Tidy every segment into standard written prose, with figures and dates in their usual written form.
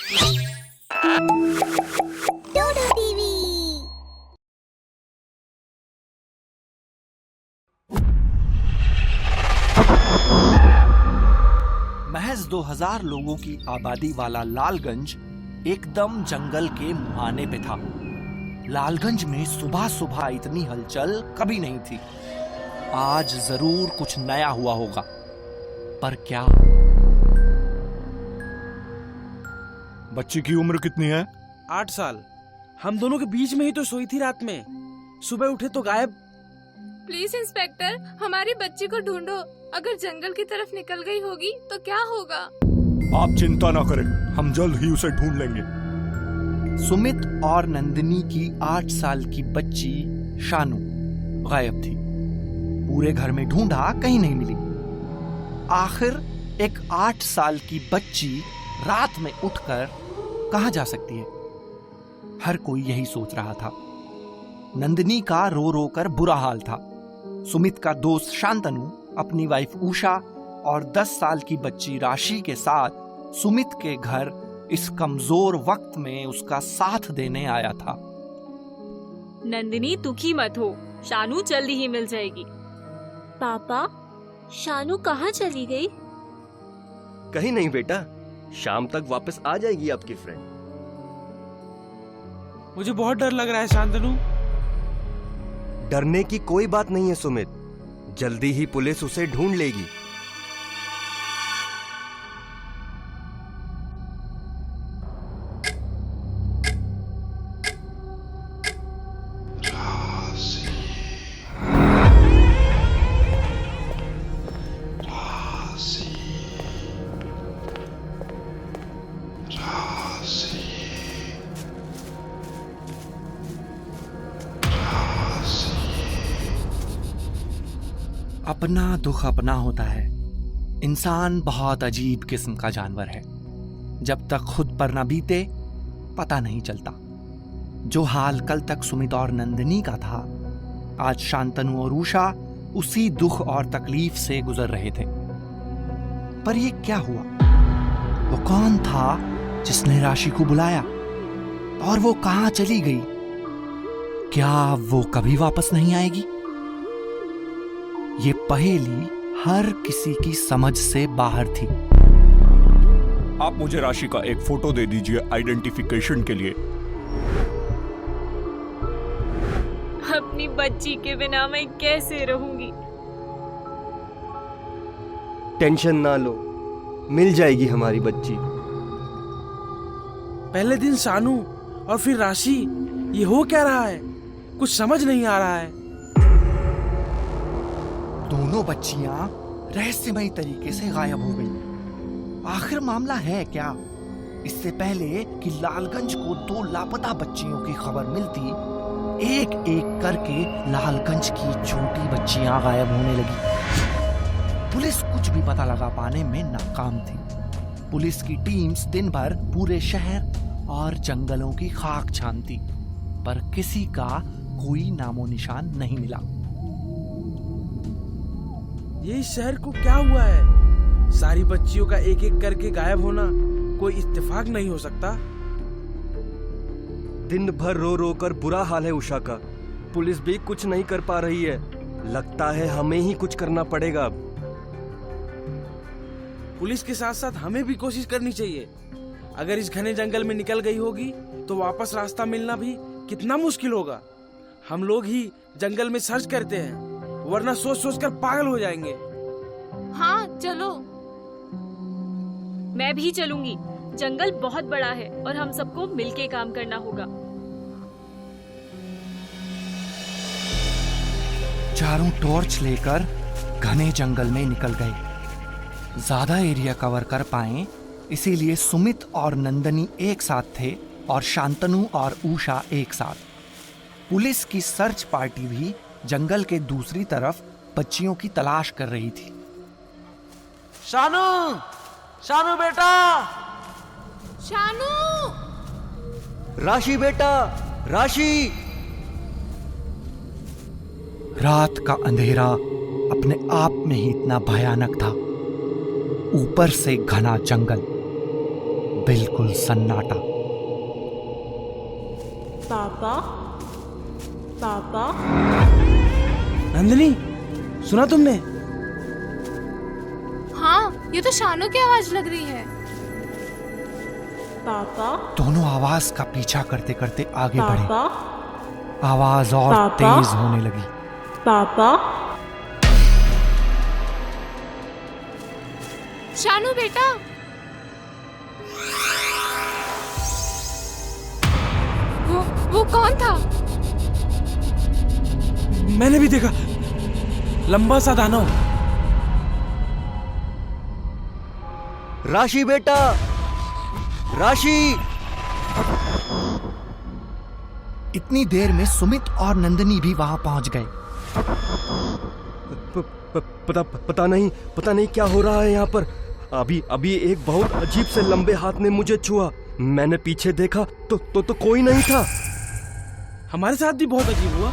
डोडो TV. महज 2000 लोगों की आबादी वाला लालगंज एकदम जंगल के मुहाने पे था। लालगंज में सुबह सुबह इतनी हलचल कभी नहीं थी। आज जरूर कुछ नया हुआ होगा, पर क्या? बच्ची की उम्र कितनी है? 8 साल। हम दोनों के बीच में ही तो सोई थी रात में। सुबह उठे तो गायब। प्लीज इंस्पेक्टर, हमारी बच्ची को ढूंढो। अगर जंगल की तरफ निकल गई होगी तो क्या होगा? आप चिंता ना करें, हम जल्द ही उसे ढूंढ लेंगे। सुमित और नंदिनी की 8 साल की बच्ची शानू गायब थी। पूरे घर में ढूंढा, कहीं नहीं मिली। आखिर एक 8 साल की बच्ची रात में उठकर कहां जा सकती है? हर कोई यही सोच रहा था। नंदिनी का रो रो कर बुरा हाल था। सुमित का दोस्त शांतनु अपनी वाइफ उषा और 10 साल की बच्ची राशि के साथ सुमित के घर इस कमजोर वक्त में उसका साथ देने आया था। नंदिनी, दुखी मत हो, शानू जल्दी ही मिल जाएगी। पापा, शानू कहाँ चली गई? कहीं नहीं बेटा, शाम तक वापस आ जाएगी आपकी फ्रेंड। मुझे बहुत डर लग रहा है शांतनु। डरने की कोई बात नहीं है सुमित, जल्दी ही पुलिस उसे ढूंढ लेगी। अपना दुख अपना होता है। इंसान बहुत अजीब किस्म का जानवर है। जब तक खुद पर न बीते पता नहीं चलता। जो हाल कल तक सुमित और नंदिनी का था, आज शांतनु और उषा उसी दुख और तकलीफ से गुजर रहे थे। पर ये क्या हुआ? वो कौन था जिसने राशि को बुलाया? और वो कहां चली गई? क्या वो कभी वापस नहीं आएगी? ये पहेली हर किसी की समझ से बाहर थी। आप मुझे राशि का एक फोटो दे दीजिए आइडेंटिफिकेशन के लिए। अपनी बच्ची के बिना मैं कैसे रहूंगी? टेंशन ना लो, मिल जाएगी हमारी बच्ची। पहले दिन शानू और फिर राशि, ये हो क्या रहा है? कुछ समझ नहीं आ रहा है। दोनों बच्चियां रहस्यमयी तरीके से गायब हो गई। आखिर मामला है क्या? इससे पहले कि लालगंज को 2 लापता बच्चियों की खबर मिलती, एक एक करके लालगंज की छोटी बच्चियां गायब होने लगी। पुलिस कुछ भी पता लगा पाने में नाकाम थी। पुलिस की टीम्स दिन भर पूरे शहर और जंगलों की खाक छानती, पर किसी का कोई नामो निशान नहीं मिला। ये इस शहर को क्या हुआ है? सारी बच्चियों का एक एक करके गायब होना कोई इत्तेफाक नहीं हो सकता। दिन भर रो रो कर बुरा हाल है उषा का। पुलिस भी कुछ नहीं कर पा रही है। लगता है हमें ही कुछ करना पड़ेगा अब। पुलिस के साथ साथ हमें भी कोशिश करनी चाहिए। अगर इस घने जंगल में निकल गई होगी तो वापस रास्ता मिलना भी कितना मुश्किल होगा। हम लोग ही जंगल में सर्च करते हैं, वरना सोच सोच कर पागल हो जाएंगे। हाँ चलो। मैं भी चलूंगी। जंगल बहुत बड़ा है और हम सबको मिलके काम करना होगा। चारों टॉर्च लेकर घने जंगल में निकल गए। ज्यादा एरिया कवर कर पाए, इसीलिए सुमित और नंदिनी एक साथ थे और शांतनु और उषा एक साथ। पुलिस की सर्च पार्टी भी जंगल के दूसरी तरफ बच्चियों की तलाश कर रही थी। शानू, शानू बेटा, शानू! राशि बेटा, राशि! रात का अंधेरा अपने आप में ही इतना भयानक था। ऊपर से घना जंगल, बिल्कुल सन्नाटा। पापा पापा नंदिनी, सुना तुमने? हाँ, ये तो शानू की आवाज लग रही है। पापा दोनों आवाज का पीछा करते करते आगे बढ़े। पापा आवाज और पापा? तेज होने लगी। पापा शानू बेटा, वो कौन था? मैंने भी देखा, लंबा सा दानव। राशि बेटा, राशि। इतनी देर में सुमित और नंदिनी भी वहां पहुंच गए। पता नहीं क्या हो रहा है यहाँ पर। अभी एक बहुत अजीब से लंबे हाथ ने मुझे छुआ। मैंने पीछे देखा तो कोई नहीं था। हमारे साथ भी बहुत अजीब हुआ।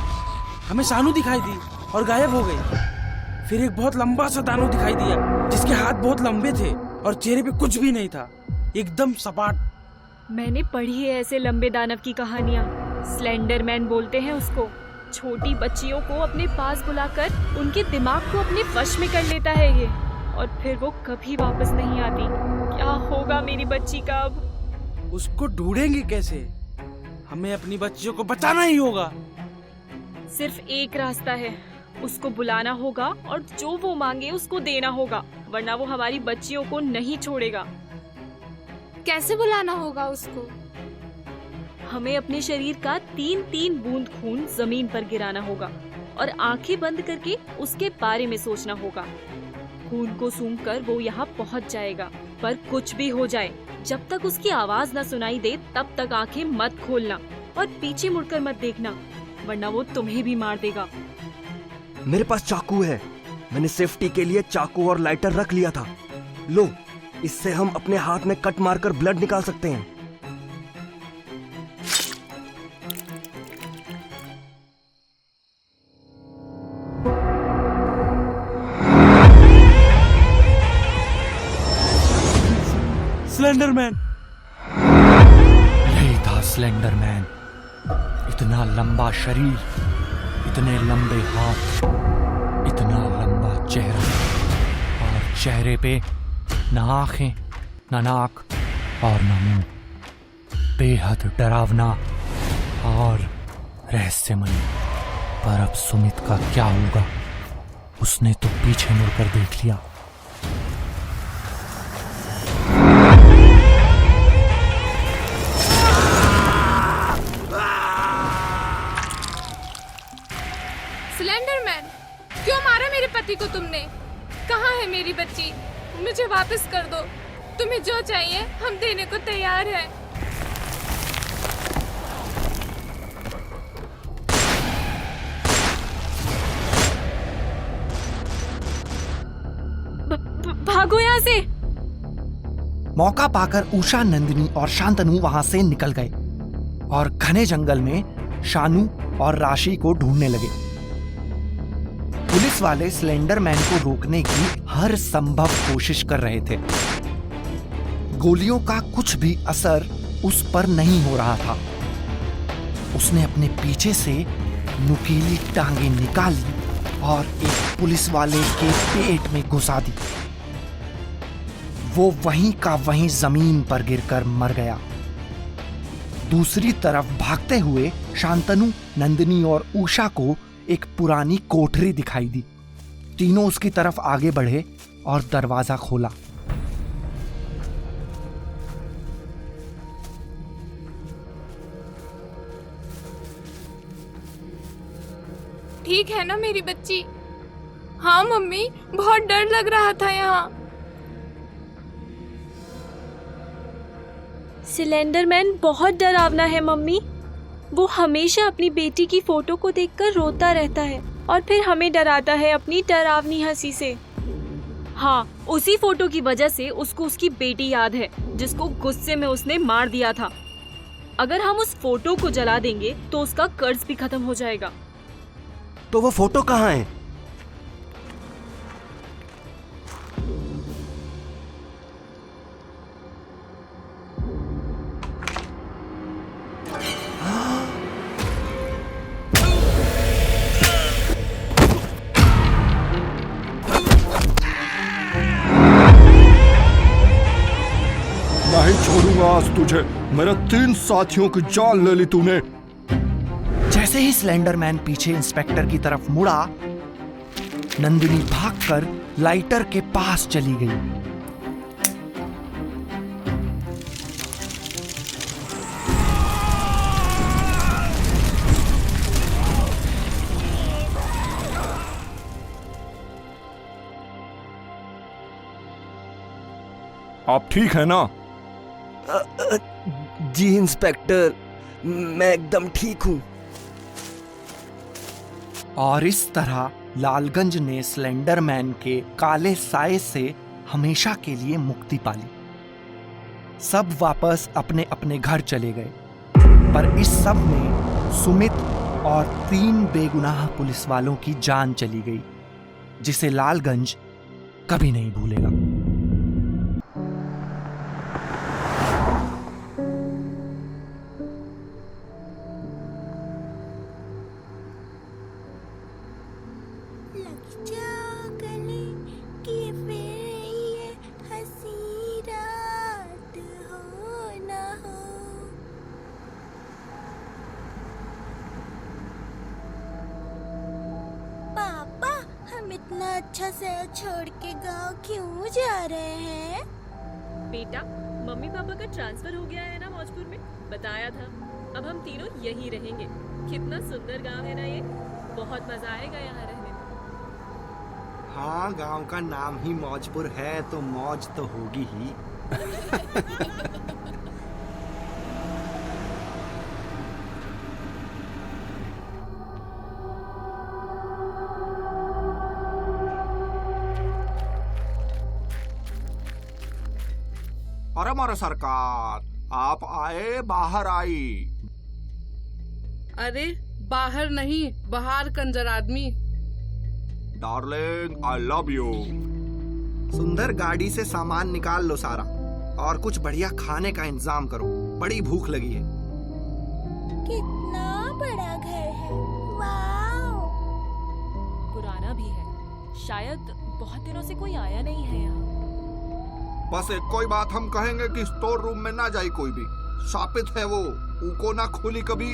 हमें शानू दिखाई दी और गायब हो गई। फिर एक बहुत लंबा सा दानव दिखाई दिया जिसके हाथ बहुत लंबे थे और चेहरे पे कुछ भी नहीं था, एकदम सपाट। मैंने पढ़ी है ऐसे लंबे दानव की कहानियाँ। स्लेंडर मैन बोलते हैं उसको। छोटी बच्चियों को अपने पास बुलाकर उनके दिमाग को अपने वश में कर लेता है ये, और फिर वो कभी वापस नहीं आती। क्या होगा मेरी बच्ची का अब? उसको ढूंढेंगे कैसे? हमें अपनी बच्चियों को बचाना ही होगा। सिर्फ एक रास्ता है, उसको बुलाना होगा और जो वो मांगे उसको देना होगा, वरना वो हमारी बच्चियों को नहीं छोड़ेगा। कैसे बुलाना होगा उसको? हमें अपने शरीर का 3-3 बूंद खून जमीन पर गिराना होगा और आंखें बंद करके उसके बारे में सोचना होगा। खून को सूंघकर वो यहाँ पहुँच जाएगा। पर कुछ भी हो जाए, जब तक उसकी आवाज न सुनाई दे तब तक आंखें मत खोलना और पीछे मुड़कर मत देखना, वरना वो तुम्हें भी मार देगा। मेरे पास चाकू है। मैंने सेफ्टी के लिए चाकू और लाइटर रख लिया था। लो, इससे हम अपने हाथ में कट मारकर ब्लड निकाल सकते हैं। स्लेंडरमैन। यही था स्लेंडरमैन। इतना लंबा शरीर, इतने लंबे हाथ, इतना लंबा चेहरा, और चेहरे पे न आंखें, न नाक और न मुंह। बेहद डरावना और रहस्यमयी। पर अब सुमित का क्या होगा? उसने तो पीछे मुड़कर देख लिया। स्लेंडरमैन, क्यों मारा मेरे पति को तुमने? कहाँ है मेरी बच्ची? मुझे वापस कर दो। तुम्हें जो चाहिए हम देने को तैयार हैं। भागो यहाँ से। मौका पाकर उषा, नंदिनी और शांतनु वहां से निकल गए और घने जंगल में शानू और राशि को ढूंढने लगे। पुलिस वाले स्लेंडरमैन को रोकने की हर संभव कोशिश कर रहे थे। गोलियों का कुछ भी असर उस पर नहीं हो रहा था। उसने अपने पीछे से नुकीली टांगें निकाली और एक पुलिस वाले के पेट में घुसा दी। वो वहीं का वहीं जमीन पर गिरकर मर गया। दूसरी तरफ भागते हुए शांतनु, नंदिनी और उषा को एक पुरानी कोठरी दिखाई दी। तीनों उसकी तरफ आगे बढ़े और दरवाजा खोला। ठीक है ना मेरी बच्ची? हाँ मम्मी, बहुत डर लग रहा था यहाँ। स्लेंडरमैन बहुत डरावना है मम्मी। वो हमेशा अपनी बेटी की फोटो को देखकर रोता रहता है और फिर हमें डराता है अपनी डरावनी हंसी से। हाँ, उसी फोटो की वजह से उसको उसकी बेटी याद है जिसको गुस्से में उसने मार दिया था। अगर हम उस फोटो को जला देंगे तो उसका कर्ज भी खत्म हो जाएगा। तो वो फोटो कहाँ है? मारूंगा आज तुझे। मेरे 3 साथियों की जान ले ली तूने। जैसे ही स्लेंडरमैन पीछे इंस्पेक्टर की तरफ मुड़ा, नंदिनी भागकर लाइटर के पास चली गई। आप ठीक है ना? जी इंस्पेक्टर, मैं एकदम ठीक हूँ। और इस तरह लालगंज ने स्लेंडरमैन के काले साए से हमेशा के लिए मुक्ति पाली। सब वापस अपने अपने घर चले गए, पर इस सब में सुमित और 3 बेगुनाह पुलिस वालों की जान चली गई, जिसे लालगंज कभी नहीं भूलेगा। लग जा गले कि फिर ये हंसी रात हो ना हो। पापा, हम इतना अच्छा शहर छोड़ के गांव क्यों जा रहे हैं? बेटा, मम्मी पापा का ट्रांसफर हो गया है ना मौजपुर में, बताया था। अब हम तीनों यहीं रहेंगे। कितना सुंदर गांव है ना ये, बहुत मजा आएगा यहाँ रहने में। हाँ, गांव का नाम ही मौजपुर है तो मौज तो होगी ही। अरे हमारा सरकार, आप आए बाहर आई। अरे बाहर नहीं, बाहर कंजर आदमी। Darling, I love you. सुंदर, गाड़ी से सामान निकाल लो सारा और कुछ बढ़िया खाने का इंतजाम करो, बड़ी भूख लगी है। कितना बड़ा घर है, वाव। पुराना भी है, शायद बहुत दिनों से कोई आया नहीं है यहाँ। बस एक कोई बात हम कहेंगे कि स्टोर रूम में ना जाए कोई भी, शापित है वो, उनको ना खोली कभी।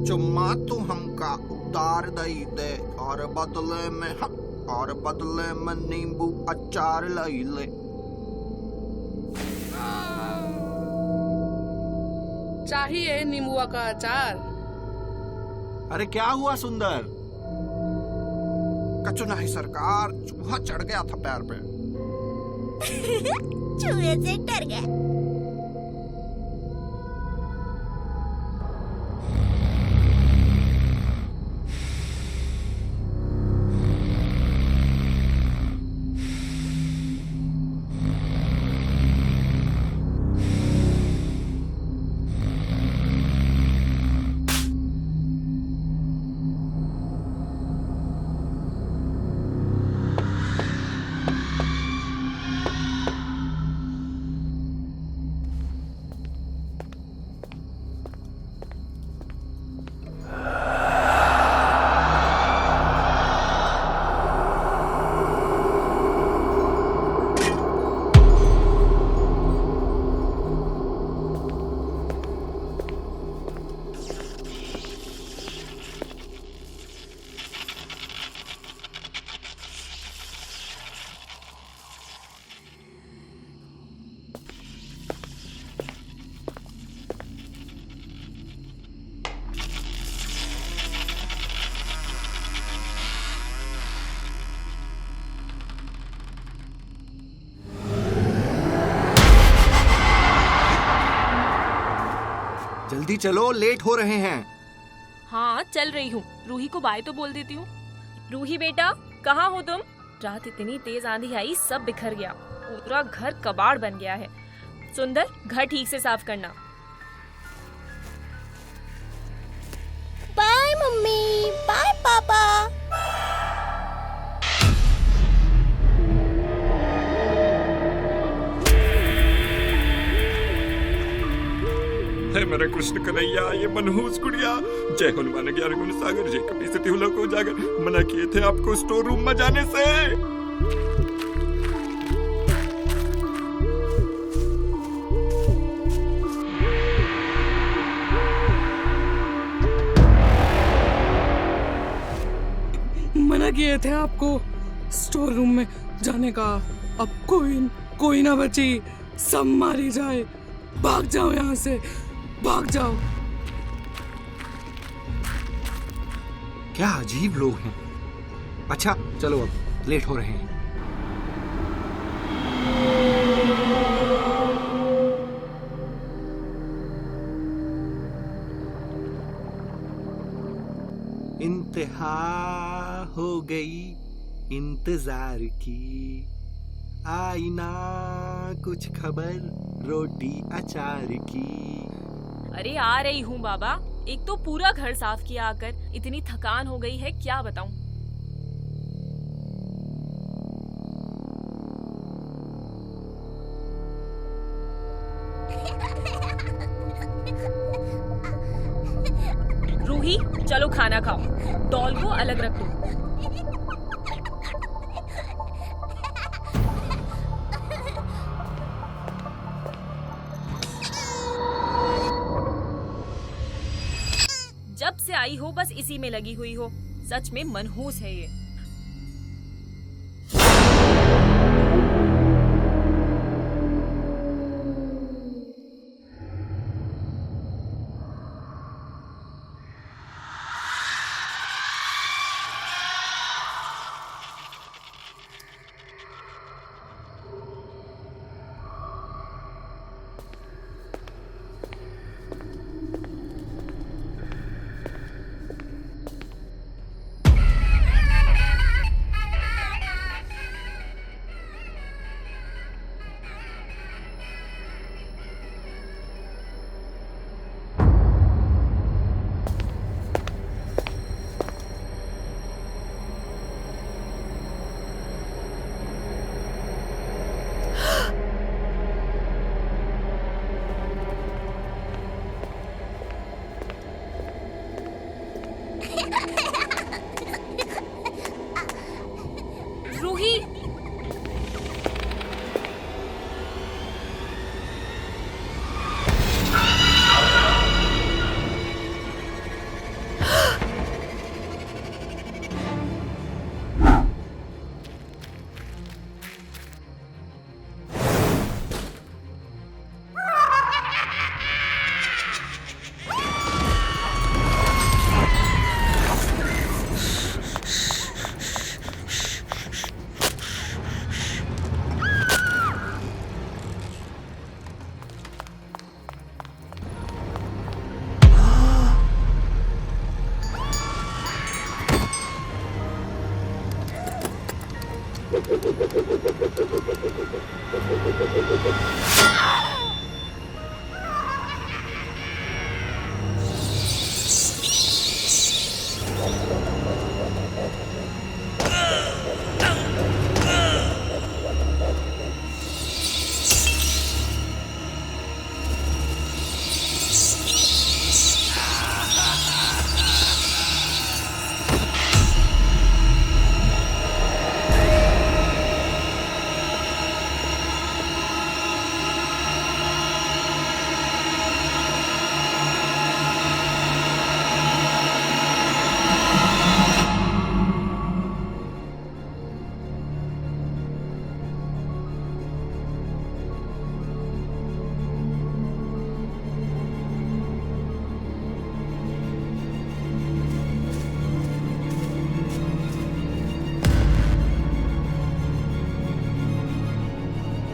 चुम्मा तू हमका उतार दई दे और बदले में नींबू अचार लाई ले। चाहिए नींबुआ का अचार। अरे क्या हुआ सुंदर? कछु नहीं सरकार, चूहा चढ़ गया था पैर पे। चूहे से डर गया। जल्दी चलो, लेट हो रहे हैं। हाँ चल रही हूँ, रूही को बाय तो बोल देती हूँ। रूही बेटा, कहाँ हो तुम? रात इतनी तेज आंधी आई, सब बिखर गया, पूरा घर कबाड़ बन गया है। सुंदर, घर ठीक से साफ करना। बाय मम्मी, बाय पापा। है मेरा कृष्ण कन्हैया, ये मनहूस गुड़िया। जय हनुमान ज्ञान गुण सागर, जय कपी सती लोक उजागर। मना किए थे आपको स्टोर रूम में जाने से। मना किए थे आपको स्टोर रूम में जाने का। अब कोई ना बची, सब मारी जाए। भाग जाओ यहाँ से, भाग जाओ। क्या अजीब लोग हैं। अच्छा चलो अब लेट हो रहे हैं। इंतहा हो गई इंतजार की, आई ना कुछ खबर रोटी अचार की। अरे आ रही हूँ बाबा। एक तो पूरा घर साफ किया आकर, इतनी थकान हो गई है क्या बताऊं। रूही चलो खाना खाओ, डॉल को अलग रख दो। जब से आई हो बस इसी में लगी हुई हो, सच में मनहूस है ये।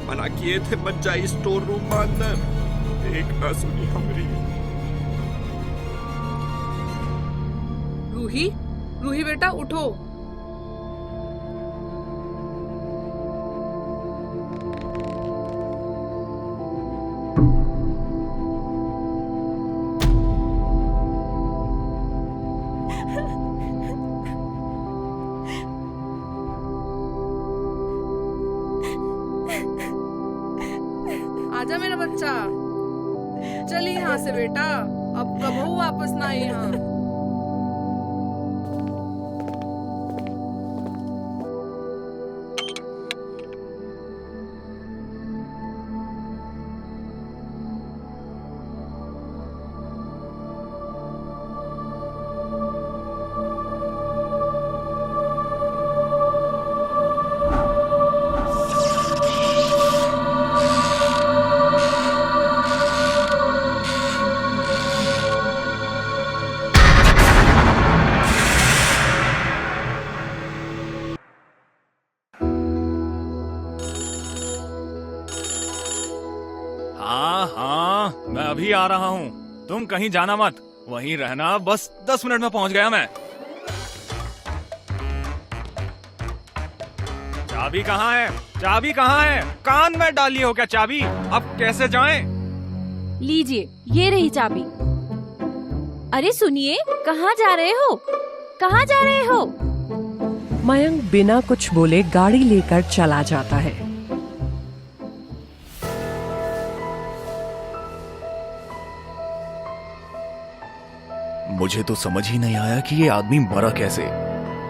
मना किए थे मत जाई स्टोर रूम में अंदर, एक ना सुनी हमारी। रूही बेटा उठो। आजा मेरा बच्चा। चलिए यहाँ से बेटा, अब कबहू वापस ना आइए यहाँ। हाँ, मैं अभी आ रहा हूँ। तुम कहीं जाना मत, वहीं रहना। बस 10 मिनट में पहुँच गया मैं। चाबी कहाँ है? चाबी कहाँ है? कान में डाली हो क्या चाबी? अब कैसे जाएं? लीजिए, ये रही चाबी। अरे सुनिए, कहाँ जा रहे हो? कहाँ जा रहे हो? मयंक बिना कुछ बोले गाड़ी लेकर चला जाता है। मुझे तो समझ ही नहीं आया कि ये आदमी मरा कैसे।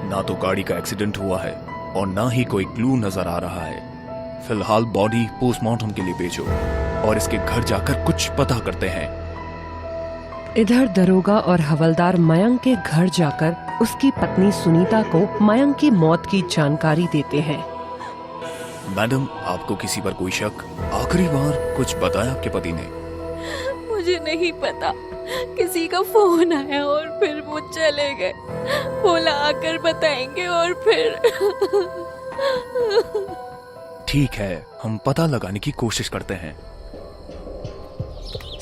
ना तो गाड़ी का एक्सीडेंट हुआ है और ना ही कोई क्लू नजर आ रहा है। फिलहाल बॉडी पोस्टमार्टम के लिए भेजो और इसके घर जाकर कुछ पता करते हैं। इधर दरोगा और हवलदार मयंक के घर जाकर उसकी पत्नी सुनीता को मयंक की मौत की जानकारी देते हैं। मैडम, आपको किसी पर कोई शक? आखिरी बार कुछ बताया आपके पति ने? मुझे नहीं पता, किसी का फोन आया और फिर वो चले गए। बोला आकर बताएंगे और फिर ठीक है, हम पता लगाने की कोशिश करते हैं।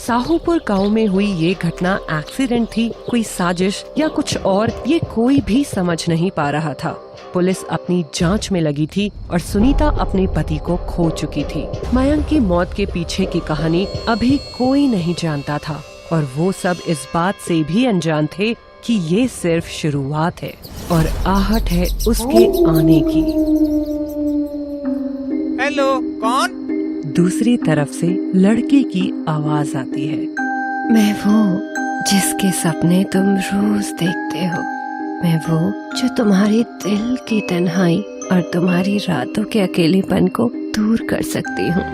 साहूपुर गांव में हुई ये घटना एक्सीडेंट थी, कोई साजिश या कुछ और, ये कोई भी समझ नहीं पा रहा था। पुलिस अपनी जांच में लगी थी और सुनीता अपने पति को खो चुकी थी। मयंक की मौत के पीछे की कहानी अभी कोई नहीं जानता था और वो सब इस बात से भी अनजान थे कि ये सिर्फ शुरुआत है और आहट है उसके आने की। हेलो, कौन? दूसरी तरफ से लड़के की आवाज आती है। मैं वो जिसके सपने तुम रोज देखते हो, मैं वो जो तुम्हारे दिल की तन्हाई और तुम्हारी रातों के अकेलेपन को दूर कर सकती हूँ।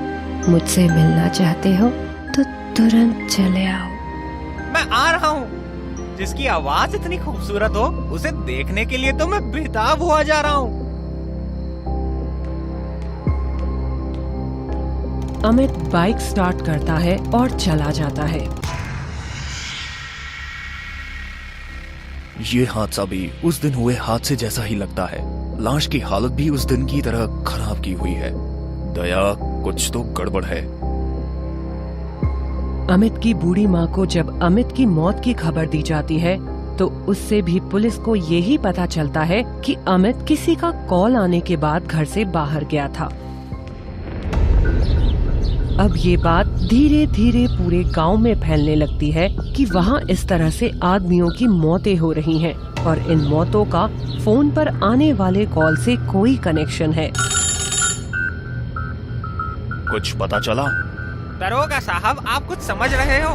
मुझसे मिलना चाहते हो तो तुरंत चले आओ। मैं आ रहा हूँ। जिसकी आवाज इतनी खूबसूरत हो, उसे देखने के लिए तो मैं बेताब हुआ जा रहा हूँ। अमित बाइक स्टार्ट करता है और चला जाता है। ये हादसा भी उस दिन हुए हादसे जैसा ही लगता है। लाश की हालत भी उस दिन की तरह खराब की हुई है। दया, कुछ तो गड़बड़ है। अमित की बूढ़ी माँ को जब अमित की मौत की खबर दी जाती है तो उससे भी पुलिस को यही पता चलता है कि अमित किसी का कॉल आने के बाद घर से बाहर गया था। अब ये बात धीरे धीरे पूरे गांव में फैलने लगती है कि वहाँ इस तरह से आदमियों की मौतें हो रही हैं और इन मौतों का फोन पर आने वाले कॉल से कोई कनेक्शन है। कुछ पता चला? दरोगा साहब, आप कुछ समझ रहे हो?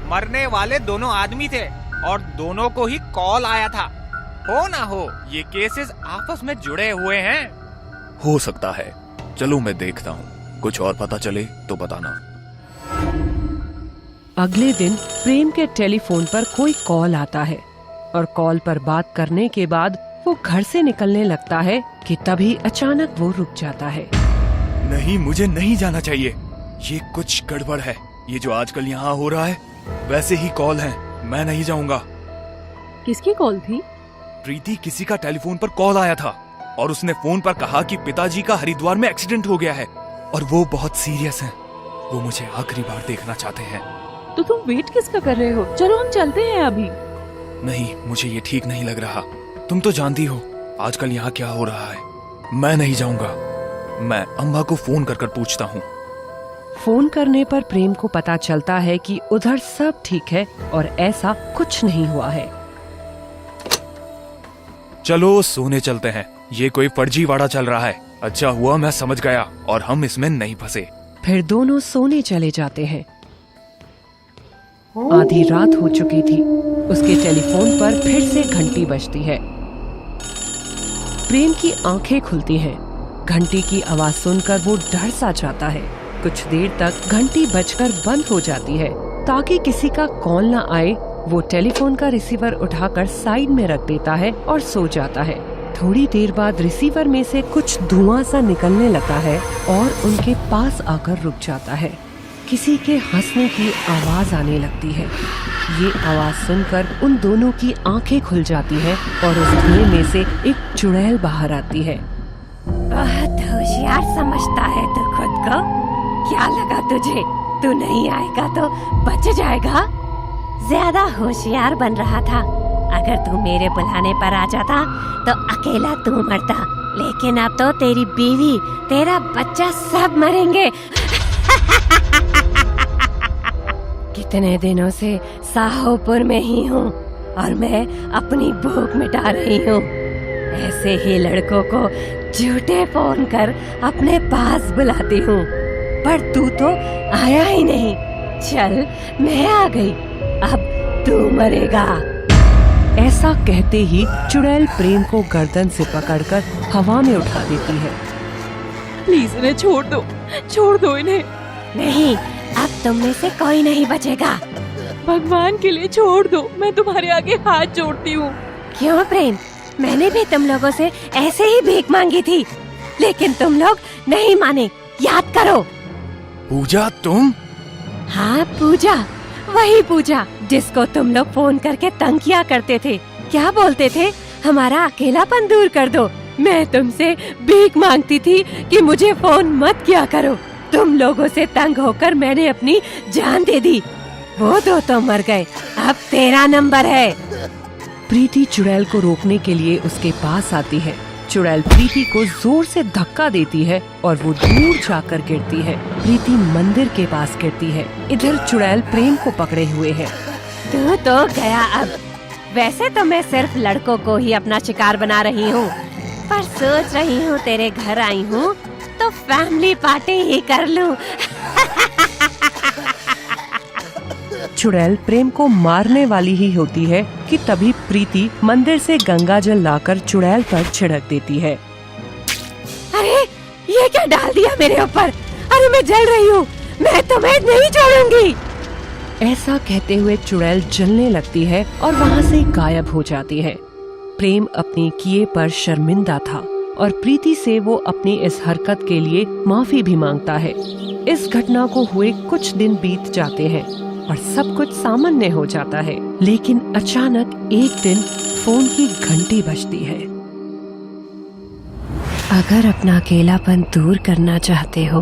मरने वाले दोनों आदमी थे और दोनों को ही कॉल आया था। हो ना हो, ये केसेस आपस में जुड़े हुए हैं। हो सकता है, चलो मैं देखता हूँ। कुछ और पता चले तो बताना। अगले दिन प्रेम के टेलीफोन पर कोई कॉल आता है और कॉल पर बात करने के बाद वो घर से निकलने लगता है कि तभी अचानक वो रुक जाता है। नहीं, मुझे नहीं जाना चाहिए। ये कुछ गड़बड़ है। ये जो आजकल यहाँ हो रहा है वैसे ही कॉल है। मैं नहीं जाऊंगा। किसकी कॉल थी? प्रीति, किसी का टेलीफोन पर कॉल आया था और उसने फोन पर कहा कि पिताजी का हरिद्वार में एक्सीडेंट हो गया है और वो बहुत सीरियस हैं। वो मुझे आखिरी बार देखना चाहते हैं। तो तुम वेट किसका कर रहे हो? चलो हम चलते हैं अभी। नहीं, मुझे ये ठीक नहीं लग रहा। तुम तो जानती हो आजकल यहाँ क्या हो रहा है। मैं नहीं जाऊंगा। मैं अम्मा को फोन कर कर पूछता हूँ। फोन करने पर प्रेम को पता चलता है कि उधर सब ठीक है और ऐसा कुछ नहीं हुआ है। चलो सोने चलते हैं। ये कोई फर्जीवाड़ा चल रहा है। अच्छा हुआ मैं समझ गया और हम इसमें नहीं फंसे। फिर दोनों सोने चले जाते हैं। आधी रात हो चुकी थी। उसके टेलीफोन पर फिर से घंटी बजती है। प्रेम की आंखें खुलती हैं। घंटी की आवाज सुनकर वो डर सा जाता है। कुछ देर तक घंटी बजकर बंद हो जाती है ताकि किसी का कॉल न आए। वो टेलीफोन का रिसीवर उठाकर साइड में रख देता है और सो जाता है। थोड़ी देर बाद रिसीवर में से कुछ धुआं सा निकलने लगता है और उनके पास आकर रुक जाता है। किसी के हंसने की आवाज आने लगती है। ये आवाज सुनकर उन दोनों की आंखें खुल जाती है और उस धुएं में से एक चुड़ैल बाहर आती है। बहुत होशियार समझता है तू खुद को। क्या लगा तुझे तू नहीं आएगा तो बच जाएगा? ज्यादा होशियार बन रहा था। अगर तू मेरे बुलाने पर आ जाता तो अकेला तू मरता, लेकिन अब तो तेरी बीवी, तेरा बच्चा सब मरेंगे। कितने दिनों से साहोपुर में ही हूँ और मैं अपनी भूख मिटा रही हूँ। ऐसे ही लड़कों को झूठे फोन कर अपने पास बुलाती हूँ, पर तू तो आया ही नहीं। चल मैं आ गई, अब तू मरेगा। ऐसा कहते ही चुड़ैल प्रेम को गर्दन से पकड़कर हवा में उठा देती है। प्लीज इन्हें छोड़ दो इन्हें। नहीं, अब तुम में से कोई नहीं बचेगा। भगवान के लिए छोड़ दो, मैं तुम्हारे आगे हाथ जोड़ती हूँ। क्यों प्रेम, मैंने भी तुम लोगों से ऐसे ही भीख मांगी थी, लेकिन तुम लोग नहीं माने। याद करो। पूजा तुम? हाँ पूजा, वही पूजा जिसको तुम लोग फोन करके तंग किया करते थे। क्या बोलते थे? हमारा अकेलापन दूर कर दो। मैं तुमसे भीख मांगती थी कि मुझे फोन मत किया करो। तुम लोगों से तंग होकर मैंने अपनी जान दे दी। वो दो तो मर गए, अब तेरा नंबर है। प्रीति चुड़ैल को रोकने के लिए उसके पास आती है। चुड़ैल प्रीति को जोर से धक्का देती है और वो दूर जाकर गिरती है। प्रीति मंदिर के पास गिरती है। इधर चुड़ैल प्रेम को पकड़े हुए है। तू तो गया अब। वैसे तो मैं सिर्फ लड़कों को ही अपना शिकार बना रही हूँ, पर सोच रही हूँ तेरे घर आई हूँ तो फैमिली पार्टी ही कर लूँ। चुड़ैल प्रेम को मारने वाली ही होती है कि तभी प्रीति मंदिर से गंगा जल लाकर चुड़ैल पर छिड़क देती है। अरे ये क्या डाल दिया मेरे ऊपर? अरे मैं जल रही हूँ, मैं तुम्हें नहीं छोड़ूंगी। ऐसा कहते हुए चुड़ैल जलने लगती है और वहाँ से गायब हो जाती है। प्रेम अपने किए पर शर्मिंदा था और प्रीति से वो अपनी इस हरकत के लिए माफी भी मांगता है। इस घटना को हुए कुछ दिन बीत जाते हैं और सब कुछ सामान्य हो जाता है, लेकिन अचानक एक दिन फोन की घंटी बजती है। अगर अपना अकेलापन दूर करना चाहते हो,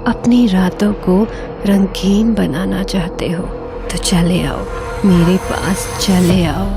अपनी रातों को रंगीन बनाना चाहते हो, तो चले आओ मेरे पास, चले आओ।